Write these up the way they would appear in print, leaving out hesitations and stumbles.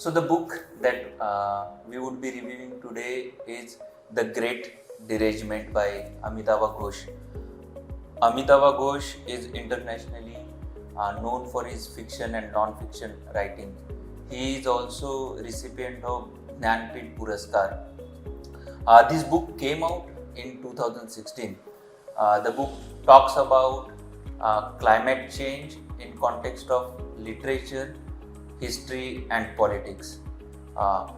So the book that we would be reviewing today is The Great Derangement by Amitava Ghosh. Amitava Ghosh is internationally known for his fiction and non-fiction writing. He is also recipient of Jnanpith Puraskar. This book came out in 2016. The book talks about climate change in context of literature, history and politics. Uh,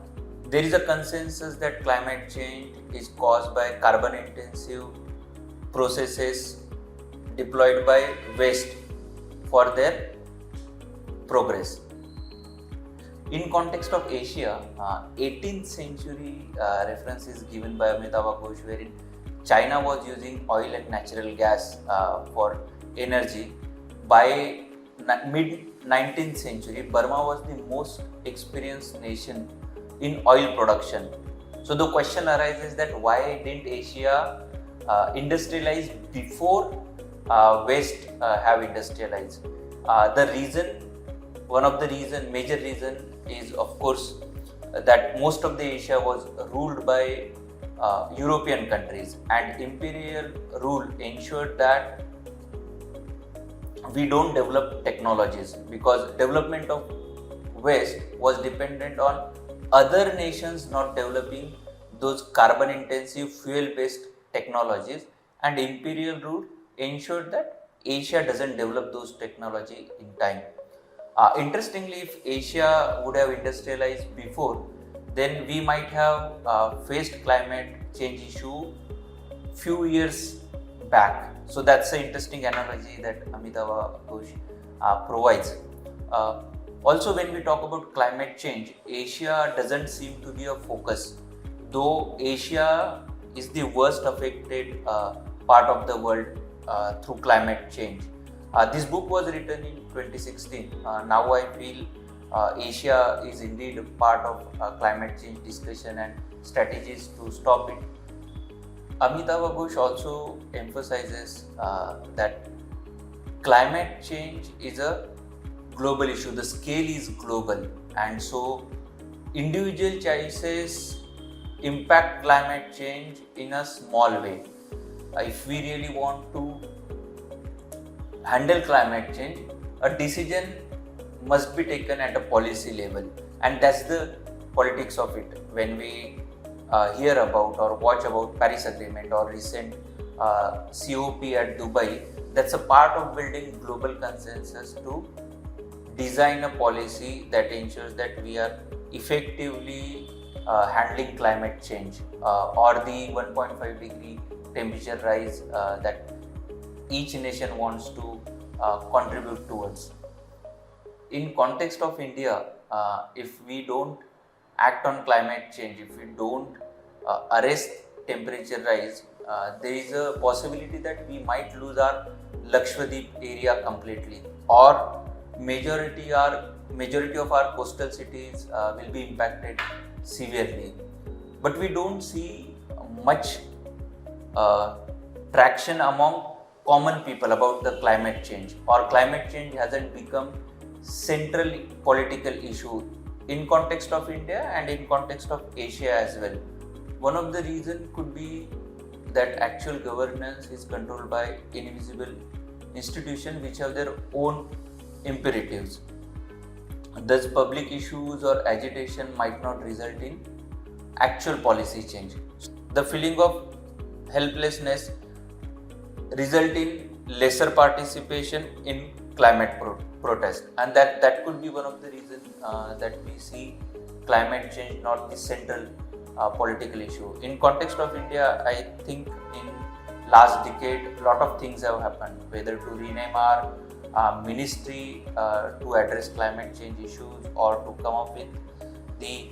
there is a consensus that climate change is caused by carbon intensive processes deployed by waste for their progress. In context of Asia, 18th century reference is given by Amitava Ghosh, wherein China was using oil and natural gas for energy. By mid 19th century, Burma was the most experienced nation in oil production. So the question arises that why didn't Asia industrialize before West have industrialized? The reason, major reason is of course that most of the Asia was ruled by European countries, and imperial rule ensured that we don't develop technologies because development of West was dependent on other nations not developing those carbon intensive fuel based technologies, and imperial rule ensured that Asia doesn't develop those technology in time. Interestingly, if Asia would have industrialized before, then we might have faced climate change issue few years back. So that's an interesting analogy that Amitava Ghosh provides. Also, when we talk about climate change, Asia doesn't seem to be a focus, though Asia is the worst affected part of the world through climate change. This book was written in 2016. Now I feel Asia is indeed a part of climate change discussion and strategies to stop it. Amitava Ghosh also emphasizes that climate change is a global issue. The scale is global, and so individual choices impact climate change in a small way. If we really want to handle climate change, a decision must be taken at a policy level, and that's the politics of it. When we hear about or watch about Paris Agreement or recent COP at Dubai, that's a part of building global consensus to design a policy that ensures that we are effectively handling climate change or the 1.5 degree temperature rise that each nation wants to contribute towards. In context of India, if we don't act on climate change, if we don't arrest temperature rise, there is a possibility that we might lose our Lakshadweep area completely, or majority of our coastal cities will be impacted severely. But we don't see much traction among common people about the climate change, or climate change hasn't become central political issue in context of India and in context of Asia as well. One of the reasons could be that actual governance is controlled by invisible institutions which have their own imperatives. Thus, public issues or agitation might not result in actual policy change. The feeling of helplessness result in lesser participation in climate protest, and that could be one of the reasons that we see climate change not the central political issue. In context of India, I think in last decade a lot of things have happened, whether to rename our ministry to address climate change issues, or to come up with the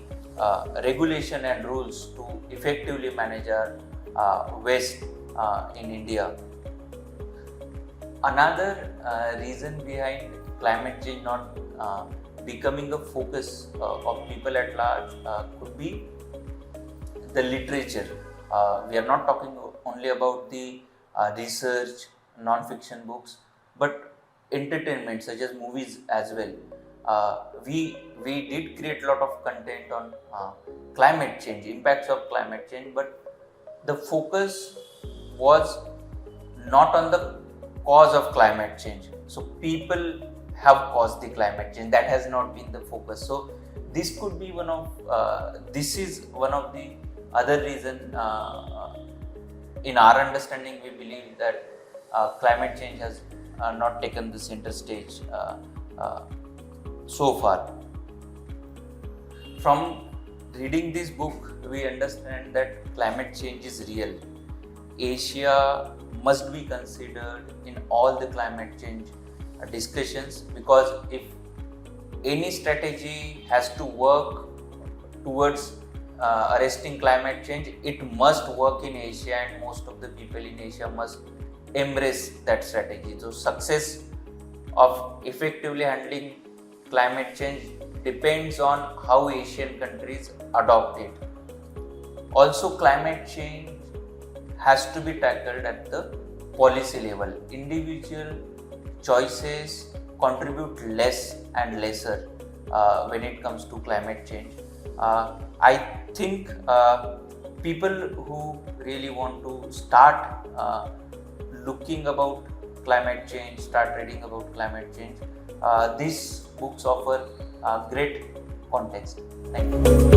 regulation and rules to effectively manage our waste in India. Another reason behind climate change not becoming a focus of people at large could be the literature. We are not talking only about the research, non-fiction books, but entertainment such as movies as well. We did create a lot of content on climate change, impacts of climate change, but the focus was not on the cause of climate change. So people have caused the climate change. That has not been the focus. So this could be this is one of the other reason. In our understanding, we believe that climate change has not taken the center stage so far. From reading this book, we understand that climate change is real. Asia must be considered in all the climate change discussions, because if any strategy has to work towards arresting climate change, it must work in Asia, and most of the people in Asia must embrace that strategy. So success of effectively handling climate change depends on how Asian countries adopt it. Also, climate change has to be tackled at the policy level. Individual choices contribute less and lesser when it comes to climate change. I think people who really want to start looking about climate change, start reading about climate change, these books offer great context. Thank you.